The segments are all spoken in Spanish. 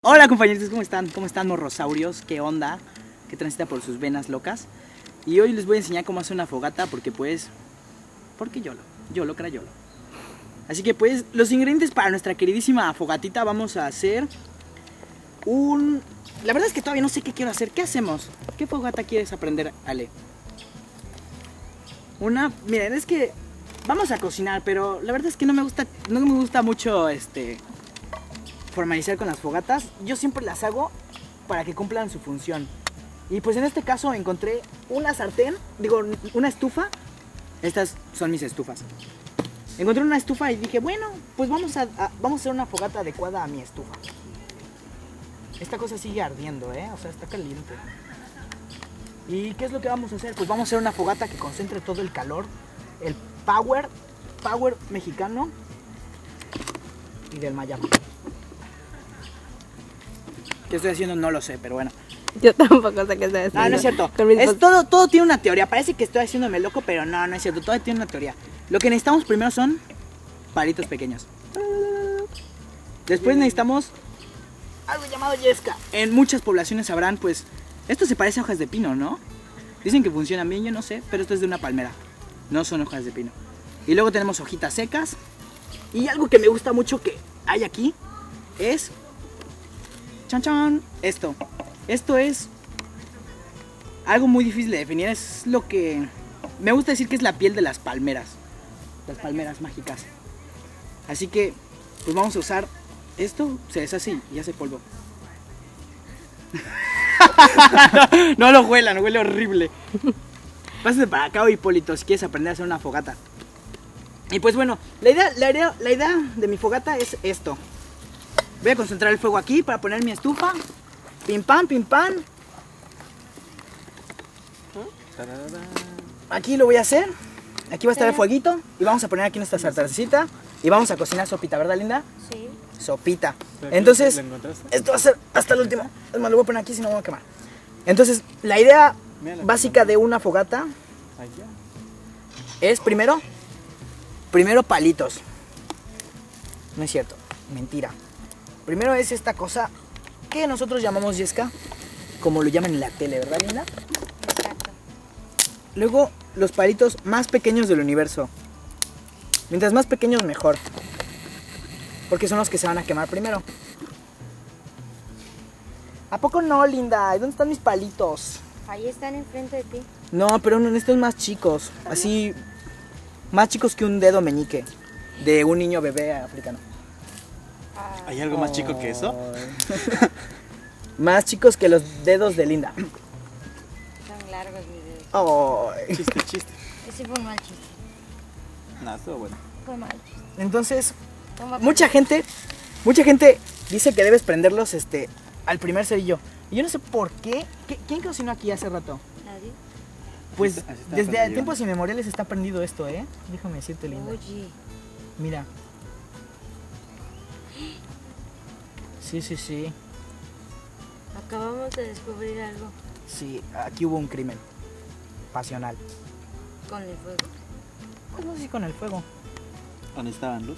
Hola compañeritos, ¿cómo están? ¿Cómo están morrosaurios? ¿Qué onda? ¿Qué transita por sus venas locas? Y hoy les voy a enseñar cómo hacer una fogata porque YOLO, crea YOLO. Así que pues los ingredientes para nuestra queridísima fogatita vamos a hacer La verdad es que todavía no sé qué quiero hacer. ¿Qué hacemos? ¿Qué fogata quieres aprender, Ale? Miren, es que vamos a cocinar, pero la verdad es que no me gusta mucho formalizar con las fogatas. Yo siempre las hago para que cumplan su función. Y pues en este caso encontré una una estufa. Estas son mis estufas. Encontré una estufa y dije, bueno, pues vamos a hacer una fogata adecuada a mi estufa. Esta cosa sigue ardiendo, o sea, está caliente. ¿Y qué es lo que vamos a hacer? Pues vamos a hacer una fogata que concentre todo el calor, el power mexicano y del Mayama. ¿Qué estoy haciendo? No lo sé, pero bueno. Yo tampoco sé qué estoy haciendo. Ah, no es cierto. Todo tiene una teoría. Parece que estoy haciéndome loco, pero no es cierto. Todo tiene una teoría. Lo que necesitamos primero son palitos pequeños. Después necesitamos algo llamado yesca. En muchas poblaciones sabrán, pues, esto se parece a hojas de pino, ¿no? Dicen que funcionan bien, yo no sé, pero esto es de una palmera. No son hojas de pino. Y luego tenemos hojitas secas. Y algo que me gusta mucho que hay aquí es... ¡Chan, chan! Esto es algo muy difícil de definir. Es lo que... Me gusta decir que es la piel de las palmeras. Las palmeras mágicas. Así que, pues vamos a usar esto. Se deshace y hace polvo. No lo huelan, huele horrible. Pásate para acá, Hipólito, si quieres aprender a hacer una fogata. Y pues bueno, la idea de mi fogata es esto. Voy a concentrar el fuego aquí para poner mi estufa. Pim pam, pim pam. Aquí lo voy a hacer. Aquí va a estar el fueguito. Y vamos a poner aquí nuestra sartencita. Y vamos a cocinar sopita, ¿verdad, linda? Sí. Sopita. Entonces, esto va a ser hasta el último. Es más, lo voy a poner aquí si no me voy a quemar. Entonces, la idea básica de una fogata es primero palitos. No es cierto, mentira. Primero es esta cosa que nosotros llamamos yesca, como lo llaman en la tele, ¿verdad, linda? Exacto. Luego, los palitos más pequeños del universo. Mientras más pequeños, mejor. Porque son los que se van a quemar primero. ¿A poco no, linda? ¿Dónde están mis palitos? Ahí están enfrente de ti. No, pero no, estos más chicos. Así, más chicos que un dedo meñique. De un niño bebé africano. ¿Hay algo más chico que eso? Más chicos que los dedos de Linda. Son largos mis dedos. Oh. Chiste. Ese fue un mal chiste. No, estuvo bueno. Fue mal chiste. Entonces, Toma, mucha gente dice que debes prenderlos al primer cerillo. Y yo no sé por qué. ¿Quién cocinó aquí hace rato? ¿Nadie? Pues Así está desde prendido. tiempos inmemoriales está prendido esto, ¿eh? Déjame decirte, linda. Oye. Mira. Sí. Acabamos de descubrir algo Sí, aquí hubo un crimen pasional. con el fuego. Pues no sé si con el fuego. ¿Dónde estaban luz?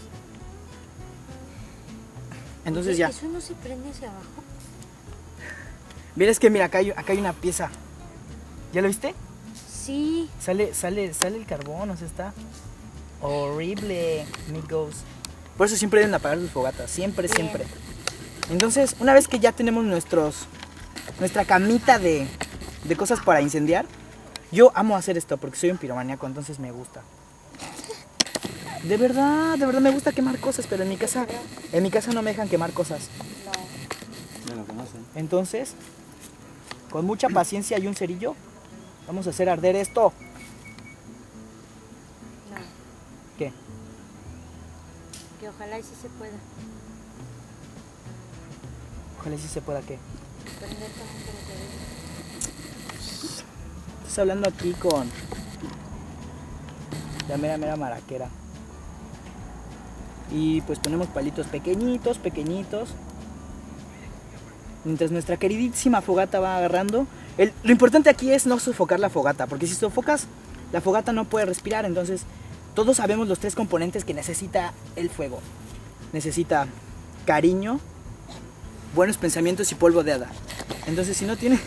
Entonces Oye, ya. ¿eso no se prende hacia abajo? Mira, mira, acá hay una pieza. ¿Ya lo viste? Sí. Sale el carbón, o sea, está horrible, amigos. Por eso siempre deben apagar sus fogatas, siempre. Entonces, una vez que ya tenemos nuestra camita de cosas para incendiar, yo amo hacer esto porque soy un piromaníaco, entonces me gusta. De verdad me gusta quemar cosas, pero en mi casa no me dejan quemar cosas. No. Ya lo conocen. Entonces, con mucha paciencia y un cerillo, vamos a hacer arder esto. No. ¿Qué? Que ojalá y sí se pueda. Ojalá sí se pueda, ¿qué? Prender también con el cerillo. Estás hablando aquí con la mera maraquera. Y pues ponemos palitos pequeñitos. Mientras nuestra queridísima fogata va agarrando. Lo importante aquí es no sofocar la fogata, porque si sofocas, la fogata no puede respirar. Entonces, todos sabemos los tres componentes que necesita el fuego. Necesita cariño, buenos pensamientos y polvo de hada. Entonces si no tiene,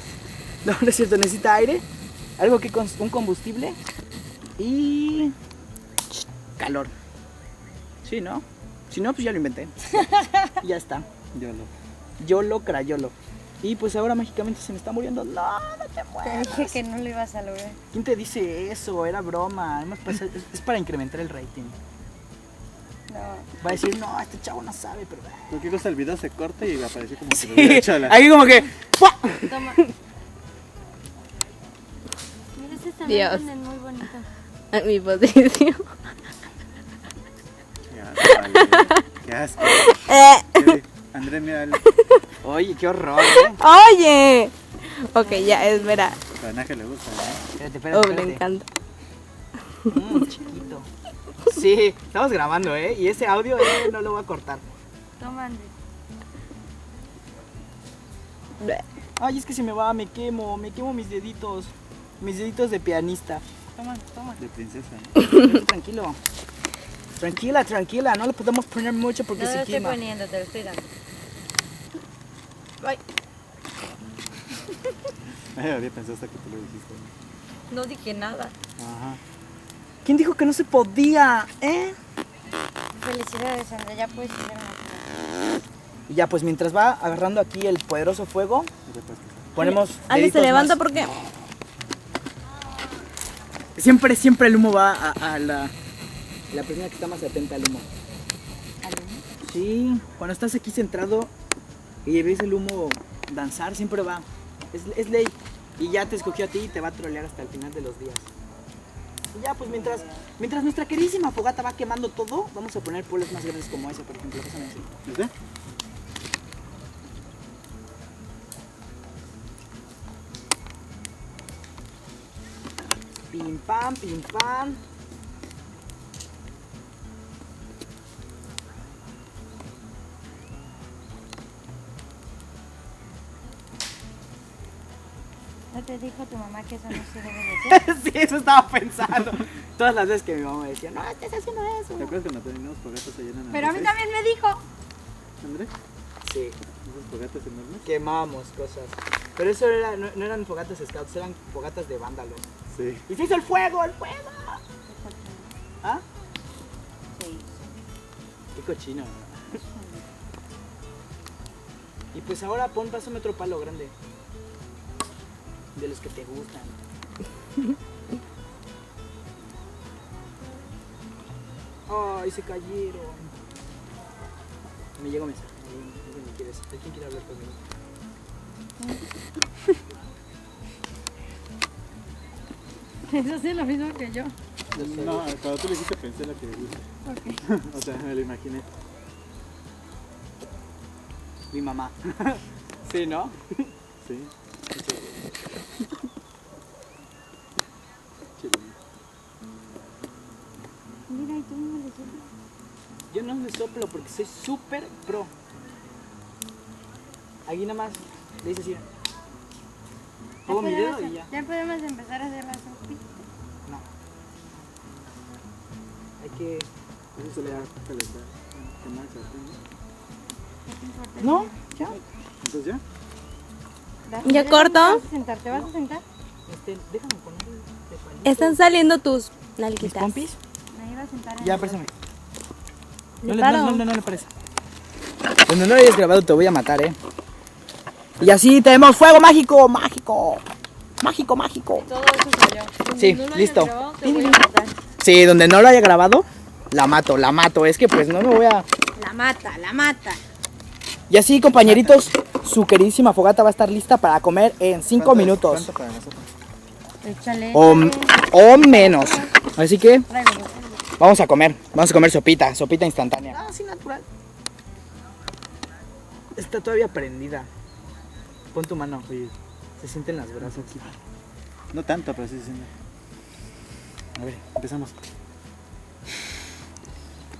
no es cierto, necesita aire, algo que un combustible y calor. Sí, ¿no? Si no, pues ya lo inventé. Ya está. YOLO, crayolo. Y pues ahora mágicamente se me está muriendo. No, no te Te mueras. dije que no lo ibas a lograr. ¿Quién te dice eso? Era broma. Además, pues, es para incrementar el rating. No. Va a decir, no, este chavo no sabe, pero... Cualquier cosa el video se corta y apareció como si lo Sí, hubiera hecho la... ahí como que... ¡pua! Toma. Mira, este Dios. también es muy bonito. A mi posición. Qué asco. Eh, André, mira el Oye, qué horror, Oye. Ok, ya, espera. panaje le gusta, ¿no? Espérate, espérate, Oh, me espérate. encanta. Chiquito. Sí, estamos grabando, y ese audio no lo voy a cortar. Toma, Andrés. Ay, es que se me va, me quemo mis deditos de pianista. Toma, toma. De princesa, ¿no? Tranquilo. Tranquila, no le podemos poner mucho porque No lo se estoy quema. poniendo, te lo estoy dando. Ay, Ay, habría pensado hasta que tú lo dijiste. no dije nada. Ajá. ¿Quién dijo que no se podía, Felicidades, Andrés, ya puedes hacer una. Y ya, pues mientras va agarrando aquí el poderoso fuego, Y después que ponemos Ale se deditos levanta más. porque. Siempre el humo va a la persona que está más atenta al humo. Sí, cuando estás aquí centrado y ves el humo danzar, siempre va. Es ley. Y ya te escogió a ti y te va a trolear hasta el final de los días. Y ya, pues mientras nuestra queridísima fogata va quemando todo, vamos a poner polos más grandes como ese, por ejemplo. Pásame así. ¿viste? Pim pam, pim pam. ¿No te dijo tu mamá que eso no se debe de hacer? Sí, eso estaba pensando. Todas las veces que mi mamá me decía, no, estás haciendo eso. ¿Te acuerdas cuando teníamos fogatas allá en Pero a mí también me dijo. André, Sí, esas fogatas enormes. quemamos cosas. Pero eso no eran fogatas scouts, eran fogatas de vándalos. Sí. ¡Y se hizo el fuego, el fuego! ¿Ah? Sí. Qué cochino. Y pues ahora pásame otro palo grande. De los que te gustan. Ay, se cayeron. Me llegó un mensaje. ¿Quién quiere hablar conmigo? Eso sí es lo mismo que yo. No, cuando tú le dijiste pensé lo que le dije. O sea, me lo imaginé. Mi mamá. Sí, ¿no? Sí. Mira, y tú no le soplas. Yo no le soplo porque soy súper pro. Aquí nada más le dices así. Pongo mi dedo y ya. Ya podemos empezar a hacer la sopita. No. Hay que... Eso se le da a calentar. Quemar el sartén, ¿no? ¿Qué te importa? ¿No? ¿Ya? Entonces ya. ¿Ya corto? ¿Te vas a sentar? ¿Te vas a sentar? Déjame ponerle de palito. Están saliendo tus ¿Mis nalguitas. pompis? Me iba a sentar en Ya, el- préstame. Le No, paro. no le parece. Cuando no lo hayas grabado te voy a matar, Y así tenemos fuego mágico, mágico. Mágico, mágico. Todo eso soy yo. Sí, No lo hayas listo. grabado, te voy a matar. Sí, donde no lo haya grabado, la mato. Es que pues no me voy a... La mata, la mata. Y así, compañeritos, su queridísima fogata va a estar lista para comer en 5 minutos. ¿Cuánto para nosotros? Échale. O menos. Así que Tráigalo. vamos a comer sopita instantánea. Ah, sí, natural. Está todavía prendida. Pon tu mano. Oye, Se sienten las brasas. no tanto, pero sí se siente. A ver. Empezamos.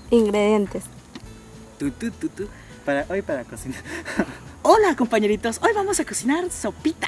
Ingredientes. Tu. Para cocinar. Hola, compañeritos. Hoy vamos a cocinar sopita.